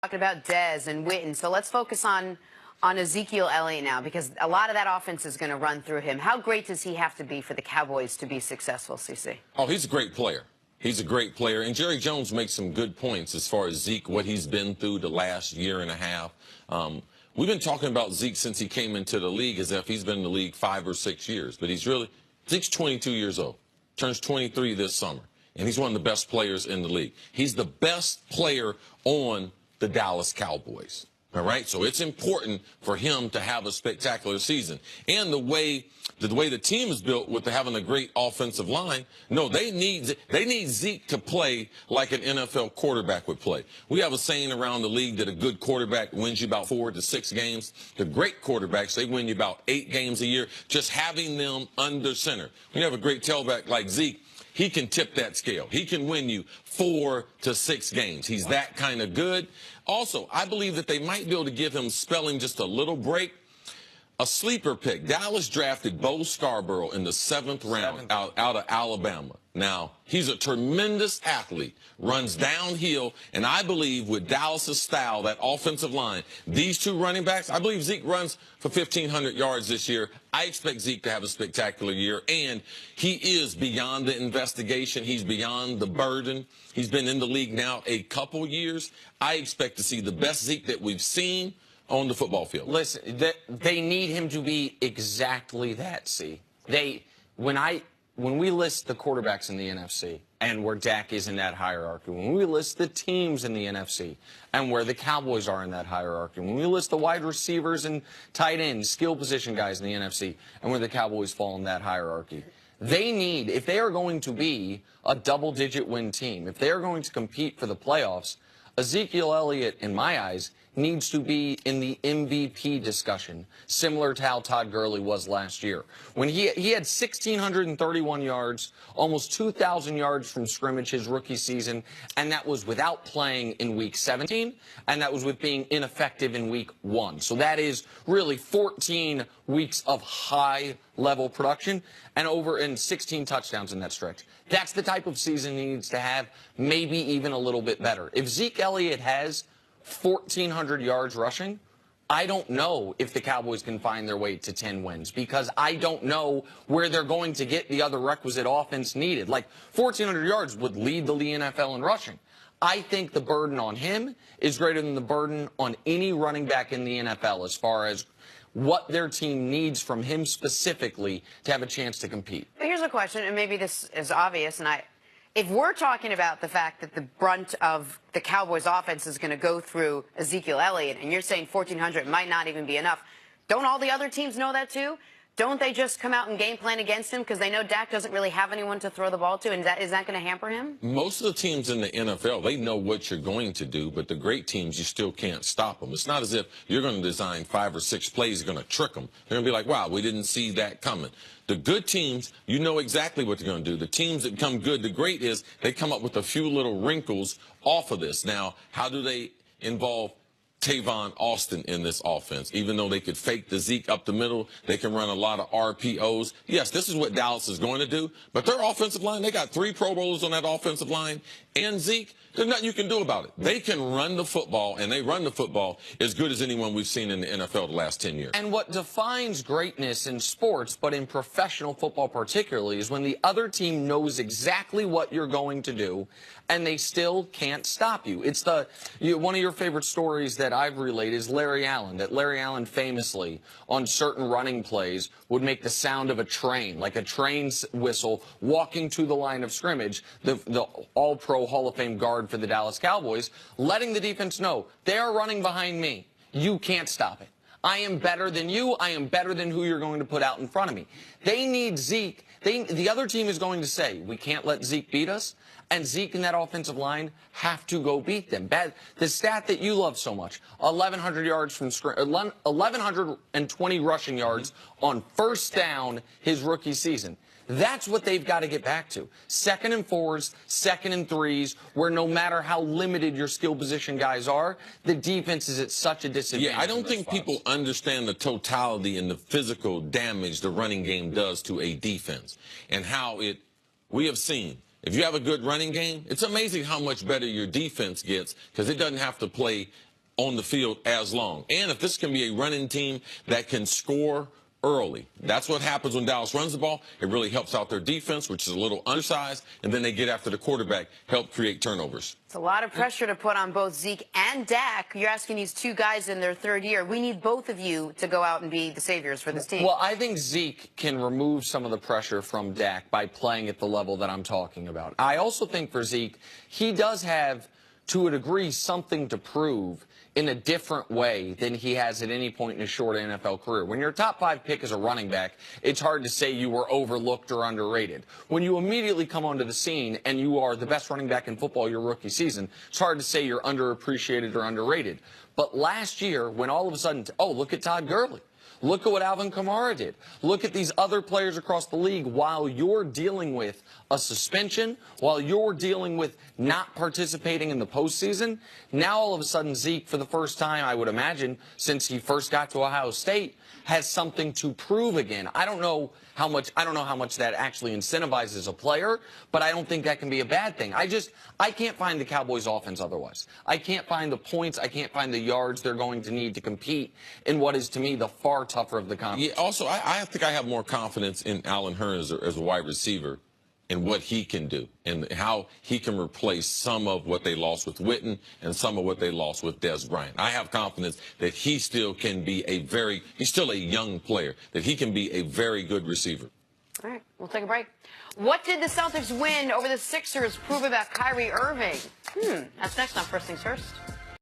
Talking about Dez and Witten, so let's focus on Ezekiel Elliott now, because a lot of that offense is going to run through him. How great does he have to be for the Cowboys to be successful, CC? Oh, he's a great player. He's a great player. And Jerry Jones makes some good points as far as Zeke, what he's been through the last year and a half. We've been talking about Zeke since he came into the league as if he's been in the league 5 or 6 years. But Zeke's 22 years old, turns 23 this summer. And he's one of the best players in the league. He's the best player on the Dallas Cowboys. All right, so it's important for him to have a spectacular season. And the way the team is built with having a great offensive line, no, they need Zeke to play like an NFL quarterback would play. We have a saying around the league that a good quarterback wins you about 4 to 6 games. The great quarterbacks, they win you about 8 games a year, just having them under center. When you have a great tailback like Zeke, he can tip that scale. He can win you 4 to 6 games. He's that kind of good. Also, I believe that they might be able to give him spelling just a little break. A sleeper pick. Dallas drafted Bo Scarborough in the 7th round out of Alabama. Now, he's a tremendous athlete, runs downhill, and I believe with Dallas' style, that offensive line, these two running backs, I believe Zeke runs for 1,500 yards this year. I expect Zeke to have a spectacular year, and he is beyond the investigation. He's beyond the burden. He's been in the league now a couple years. I expect to see the best Zeke that we've seen on the football field. Listen, they need him to be exactly that, see. When we list the quarterbacks in the NFC and where Dak is in that hierarchy, when we list the teams in the NFC and where the Cowboys are in that hierarchy, when we list the wide receivers and tight ends, skill position guys in the NFC and where the Cowboys fall in that hierarchy, they need, if they are going to be a double-digit win team, if they are going to compete for the playoffs, Ezekiel Elliott, in my eyes, needs to be in the MVP discussion, similar to how Todd Gurley was last year. When he had 1,631 yards, almost 2,000 yards from scrimmage his rookie season, and that was without playing in Week 17, and that was with being ineffective in Week 1. So that is really 14 weeks of high-level production and 16 touchdowns in that stretch. That's the type of season he needs to have, maybe even a little bit better. If Zeke Elliott has 1,400 yards rushing, I don't know if the Cowboys can find their way to 10 wins, because I don't know where they're going to get the other requisite offense needed. Like, 1,400 yards would lead the NFL in rushing. I think the burden on him is greater than the burden on any running back in the NFL as far as what their team needs from him specifically to have a chance to compete. But here's a question, and maybe this is obvious, and if we're talking about the fact that the brunt of the Cowboys' offense is going to go through Ezekiel Elliott, and you're saying 1,400 might not even be enough, don't all the other teams know that too? Don't they just come out and game plan against him because they know Dak doesn't really have anyone to throw the ball to, and is that going to hamper him? Most of the teams in the NFL, they know what you're going to do, but the great teams, you still can't stop them. It's not as if you're going to design 5 or 6 plays, you're going to trick them. They're going to be like, wow, we didn't see that coming. The good teams, you know exactly what they're going to do. The teams that become good, the great is they come up with a few little wrinkles off of this. Now, how do they involve Tavon Austin in this offense? Even though they could fake the Zeke up the middle, they can run a lot of RPOs. Yes, this is what Dallas is going to do, but their offensive line, they got 3 Pro Bowlers on that offensive line, and Zeke, there's nothing you can do about it. They can run the football, and they run the football as good as anyone we've seen in the NFL the last 10 years. And what defines greatness in sports, but in professional football particularly, is when the other team knows exactly what you're going to do, and they still can't stop you. It's one of your favorite stories that I've relayed is Larry Allen, that Larry Allen famously, on certain running plays, would make the sound of a train, like a train's whistle, walking to the line of scrimmage, the All-Pro Hall of Fame guard for the Dallas Cowboys, letting the defense know, they are running behind me. You can't stop it. I am better than you. I am better than who you're going to put out in front of me. They need Zeke. The other team is going to say, we can't let Zeke beat us, and Zeke and that offensive line have to go beat them. The stat that you love so much, 1,100 yards from 1,120 rushing yards on first down his rookie season. That's what they've got to get back to. 2nd and 4s, 2nd and 3s, where no matter how limited your skill position guys are, the defense is at such a disadvantage. Yeah, I don't think people understand the totality and the physical damage the running game does to a defense and how we have seen. If you have a good running game, it's amazing how much better your defense gets because it doesn't have to play on the field as long. And if this can be a running team that can score early, that's what happens when Dallas runs the ball. It really helps out their defense, which is a little undersized, and then they get after the quarterback, help create turnovers. It's a lot of pressure to put on both Zeke and Dak. You're asking these two guys in their third year. We need both of you to go out and be the saviors for this team. Well, I think Zeke can remove some of the pressure from Dak by playing at the level that I'm talking about. I also think for Zeke, he does have, to a degree, something to prove in a different way than he has at any point in his short NFL career. When you're a top 5 pick as a running back, it's hard to say you were overlooked or underrated. When you immediately come onto the scene and you are the best running back in football your rookie season, it's hard to say you're underappreciated or underrated. But last year, when all of a sudden, oh, look at Todd Gurley. Look at what Alvin Kamara did. Look at these other players across the league while you're dealing with a suspension, while you're dealing with not participating in the postseason. Now, all of a sudden, Zeke, for the first time, I would imagine, since he first got to Ohio State, has something to prove again. I don't know how much that actually incentivizes a player, but I don't think that can be a bad thing. I can't find the Cowboys offense otherwise. I can't find the points. I can't find the yards they're going to need to compete in what is, to me, the far tougher of the conference. Yeah, also, I think I have more confidence in Allen Hurns as a wide receiver and what he can do and how he can replace some of what they lost with Witten and some of what they lost with Dez Bryant. I have confidence that he still can be he's still a young player, that he can be a very good receiver. All right, we'll take a break. What did the Celtics win over the Sixers prove about Kyrie Irving? That's next on First Things First.